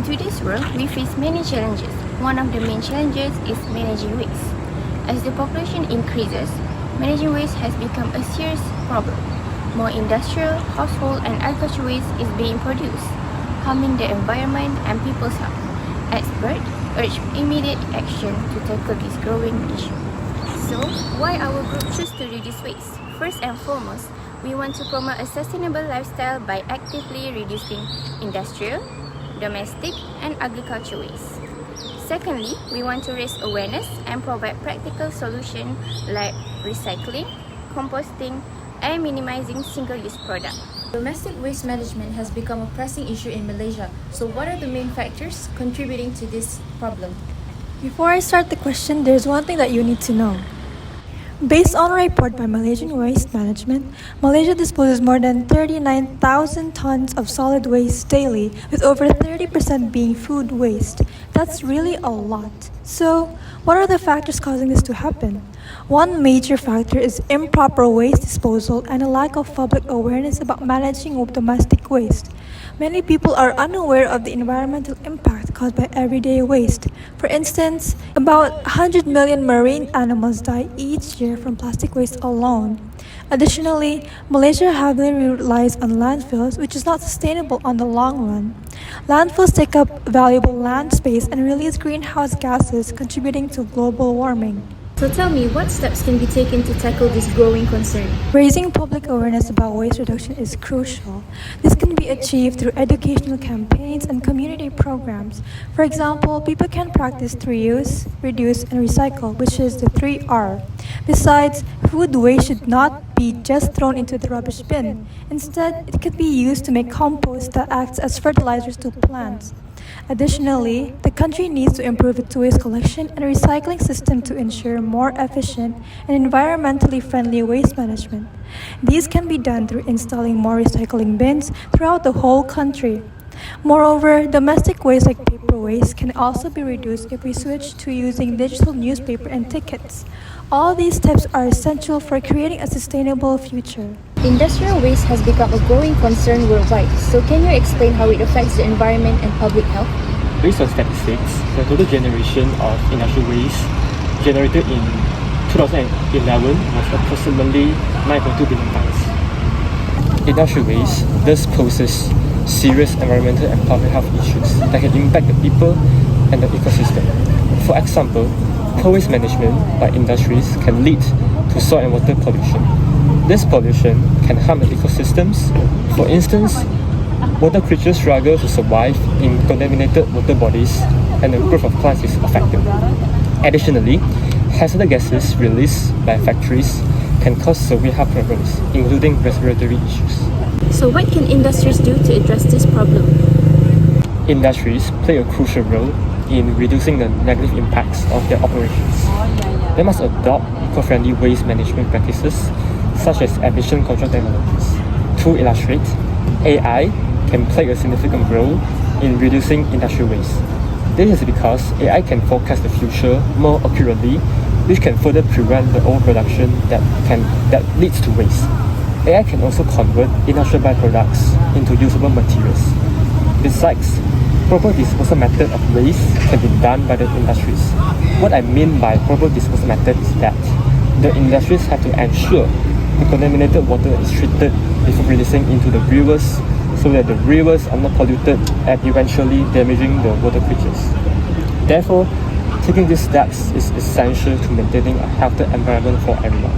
In today's world, we face many challenges. One of the main challenges is managing waste. As the population increases, managing waste has become a serious problem. More industrial, household and agricultural waste is being produced, harming the environment and people's health. Experts urge immediate action to tackle this growing issue. So, why our group choose to reduce waste? First and foremost, we want to promote a sustainable lifestyle by actively reducing industrial, domestic and agricultural waste. Secondly, we want to raise awareness and provide practical solutions like recycling, composting, and minimizing single-use products. Domestic waste management has become a pressing issue in Malaysia. So what are the main factors contributing to this problem? Before I start the question, there's one thing that you need to know. Based on a report by Malaysian Waste Management, Malaysia disposes more than 39,000 tons of solid waste daily, with over 30% being food waste. That's really a lot. So, what are the factors causing this to happen? One major factor is improper waste disposal and a lack of public awareness about managing domestic waste. Many people are unaware of the environmental impact caused by everyday waste. For instance, about 100 million marine animals die each year from plastic waste alone. Additionally, Malaysia heavily relies on landfills, which is not sustainable on the long run. Landfills take up valuable land space and release greenhouse gases, contributing to global warming. So tell me, what steps can be taken to tackle this growing concern? Raising public awareness about waste reduction is crucial. This can be achieved through educational campaigns and community programs. For example, people can practice reuse, reduce, and recycle, which is the 3R. Besides, food waste should not be just thrown into the rubbish bin. Instead, it could be used to make compost that acts as fertilizers to plants. Additionally, the country needs to improve its waste collection and recycling system to ensure more efficient and environmentally friendly waste management. These can be done through installing more recycling bins throughout the whole country. Moreover, domestic waste like paper waste can also be reduced if we switch to using digital newspaper and tickets. All these steps are essential for creating a sustainable future. Industrial waste has become a growing concern worldwide. So can you explain how it affects the environment and public health? Based on statistics, the total generation of industrial waste generated in 2011 was approximately 9.2 billion tons. Industrial waste thus poses serious environmental and public health issues that can impact the people and the ecosystem. For example, poor waste management by industries can lead to soil and water pollution. This pollution can harm the ecosystems. For instance, water creatures struggle to survive in contaminated water bodies and the growth of plants is affected. Additionally, hazardous gases released by factories can cause severe health problems, including respiratory issues. So what can industries do to address this problem? Industries play a crucial role in reducing the negative impacts of their operations. They must adopt eco-friendly waste management practices such as emission control technologies. To illustrate, AI can play a significant role in reducing industrial waste. This is because AI can forecast the future more accurately, which can further prevent the overproduction that leads to waste. AI can also convert industrial byproducts into usable materials. Besides, proper disposal method of waste can be done by the industries. What I mean by proper disposal method is that the industries have to ensure the contaminated water is treated before releasing into the rivers so that the rivers are not polluted and eventually damaging the water creatures. Therefore, taking these steps is essential to maintaining a healthy environment for everyone.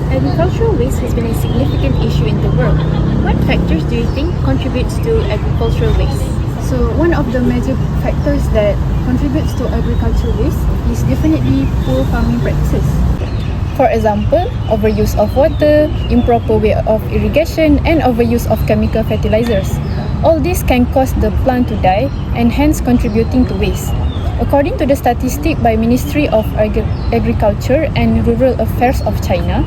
Agricultural waste has been a significant issue in the world. What factors do you think contributes to agricultural waste? So one of the major factors that contributes to agricultural waste is definitely poor farming practices. For example, overuse of water, improper way of irrigation, and overuse of chemical fertilizers. All this can cause the plant to die and hence contributing to waste. According to the statistic by Ministry of Agriculture and Rural Affairs of China,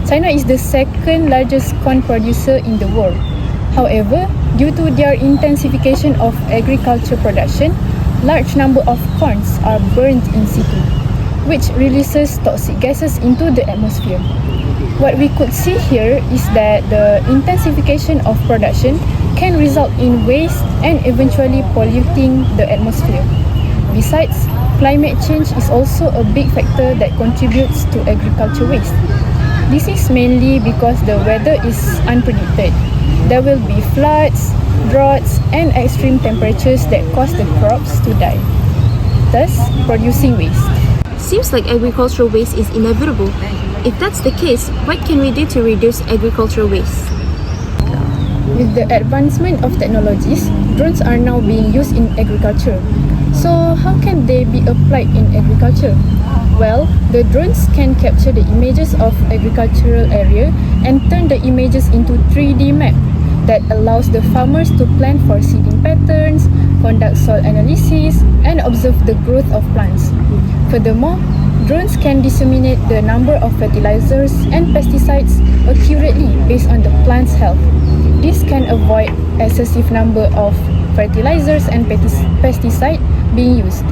China is the second largest corn producer in the world. However, due to their intensification of agriculture production, large number of corns are burnt in situ, which releases toxic gases into the atmosphere. What we could see here is that the intensification of production can result in waste and eventually polluting the atmosphere. Besides, climate change is also a big factor that contributes to agriculture waste. This is mainly because the weather is unpredicted. There will be floods, droughts, and extreme temperatures that cause the crops to die, thus producing waste. Seems like agricultural waste is inevitable. If that's the case, what can we do to reduce agricultural waste? With the advancement of technologies, drones are now being used in agriculture. So how can they be applied in agriculture? Well, the drones can capture the images of agricultural area and turn the images into 3D map that allows the farmers to plan for seeding patterns, conduct soil analysis, and observe the growth of plants. Furthermore, drones can disseminate the number of fertilizers and pesticides accurately based on the plant's health. This can avoid excessive number of fertilizers and pesticide being used,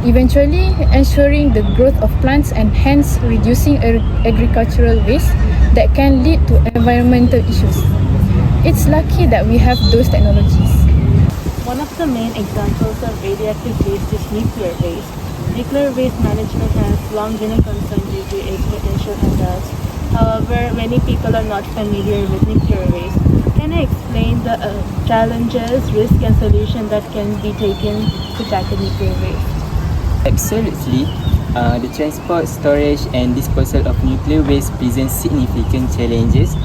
eventually ensuring the growth of plants and hence reducing agricultural waste that can lead to environmental issues. It's lucky that we have those technologies. One of the main examples of radioactive waste is nuclear waste. Nuclear waste management has long been a concern due to its potential hazards. However, many people are not familiar with nuclear waste. Can I explain the challenges, risks and solutions that can be taken to tackle nuclear waste? Absolutely. The transport, storage and disposal of nuclear waste presents significant challenges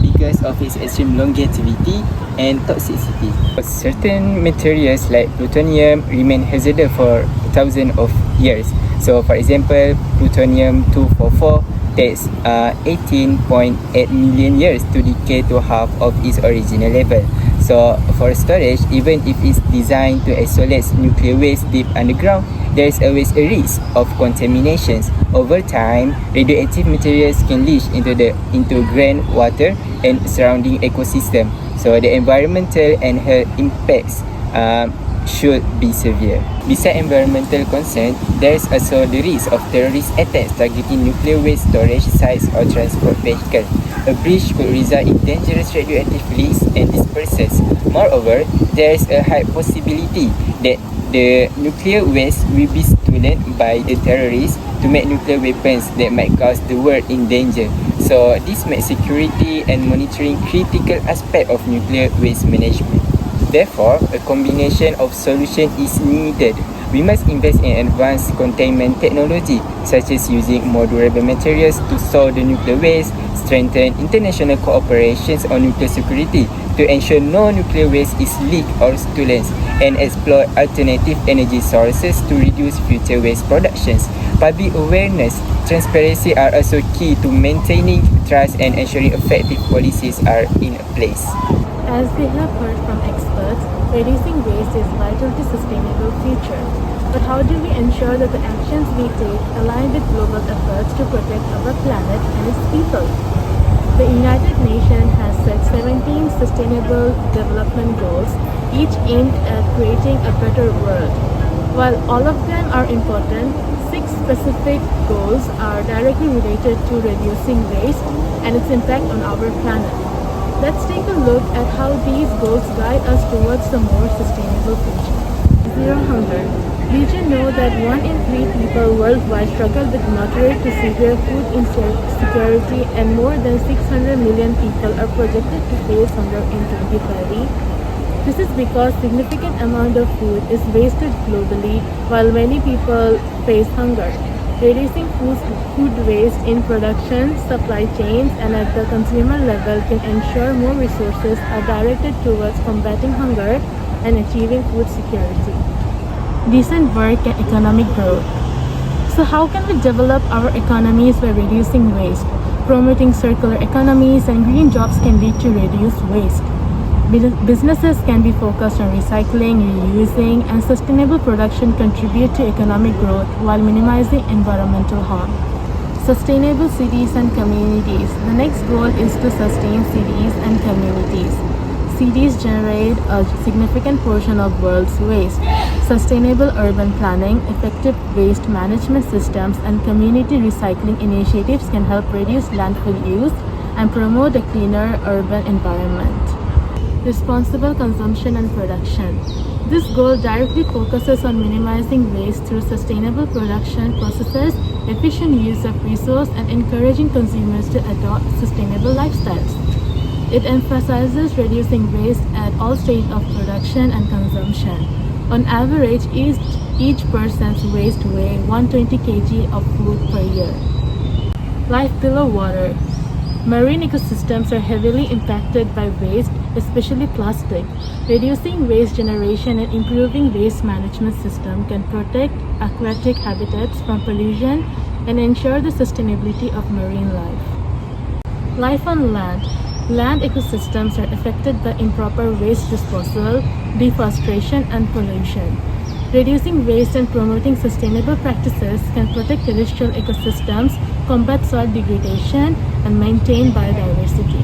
because of its extreme longevity and toxicity. Certain materials like plutonium remain hazardous for thousands of years. So for example, plutonium-244 takes 18.8 million years to decay to half of its original level. So for storage, even if it's designed to isolate nuclear waste deep underground, there is always a risk of contaminations. Over time, radioactive materials can leach into groundwater and surrounding ecosystem. So the environmental and health impacts should be severe. Besides environmental concern, there is also the risk of terrorist attacks targeting nuclear waste storage sites or transport vehicles. A breach could result in dangerous radioactive leaks and dispersals. Moreover, there is a high possibility that the nuclear waste will be stolen by the terrorists to make nuclear weapons that might cause the world in danger. So this makes security and monitoring critical aspect of nuclear waste management. Therefore, a combination of solutions is needed. We must invest in advanced containment technology, such as using more durable materials to store the nuclear waste, strengthen international cooperations on nuclear security to ensure no nuclear waste is leaked or stolen, and explore alternative energy sources to reduce future waste productions. Public awareness, transparency are also key to maintaining trust and ensuring effective policies are in place. As we have heard from experts, reducing waste is vital to sustainable future. But how do we ensure that the actions we take align with global efforts to protect our planet and its people? The United Nations has set 17 Sustainable Development Goals, each aimed at creating a better world. While all of them are important, 6 specific goals are directly related to reducing waste and its impact on our planet. Let's take a look at how these goals guide us towards a more sustainable future. Zero hunger. Did you know that 1 in 3 people worldwide struggle with moderate to severe food insecurity and more than 600 million people are projected to face hunger in 2030? This is because significant amount of food is wasted globally while many people face hunger. Reducing food waste in production, supply chains, and at the consumer level can ensure more resources are directed towards combating hunger and achieving food security. Decent work and economic growth. So how can we develop our economies by reducing waste? Promoting circular economies and green jobs can lead to reduced waste. Businesses can be focused on recycling, reusing, and sustainable production contribute to economic growth while minimizing environmental harm. Sustainable cities and communities. The next goal is to sustain cities and communities. Cities generate a significant portion of world's waste. Sustainable urban planning, effective waste management systems, and community recycling initiatives can help reduce landfill use and promote a cleaner urban environment. responsible consumption and production. This goal directly focuses on minimizing waste through sustainable production processes, efficient use of resource, and encouraging consumers to adopt sustainable lifestyles. It emphasizes reducing waste at all stages of production and consumption. On average, each person's waste weighs 120 kg of food per year. Life below water. Marine ecosystems are heavily impacted by waste, especially plastic. Reducing waste generation and improving waste management system can protect aquatic habitats from pollution and ensure the sustainability of marine life. Life on land. Land ecosystems are affected by improper waste disposal, deforestation, and pollution. Reducing waste and promoting sustainable practices can protect terrestrial ecosystems, combat soil degradation, and maintain biodiversity.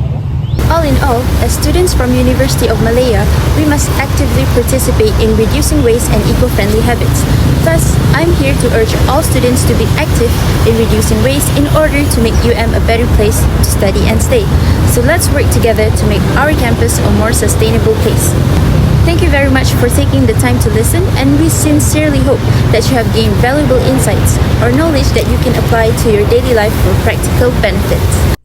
All in all, as students from University of Malaya, we must actively participate in reducing waste and eco-friendly habits. Thus, I'm here to urge all students to be active in reducing waste in order to make UM a better place to study and stay. So let's work together to make our campus a more sustainable place. Thank you very much for taking the time to listen, and we sincerely hope that you have gained valuable insights or knowledge that you can apply to your daily life for practical benefits.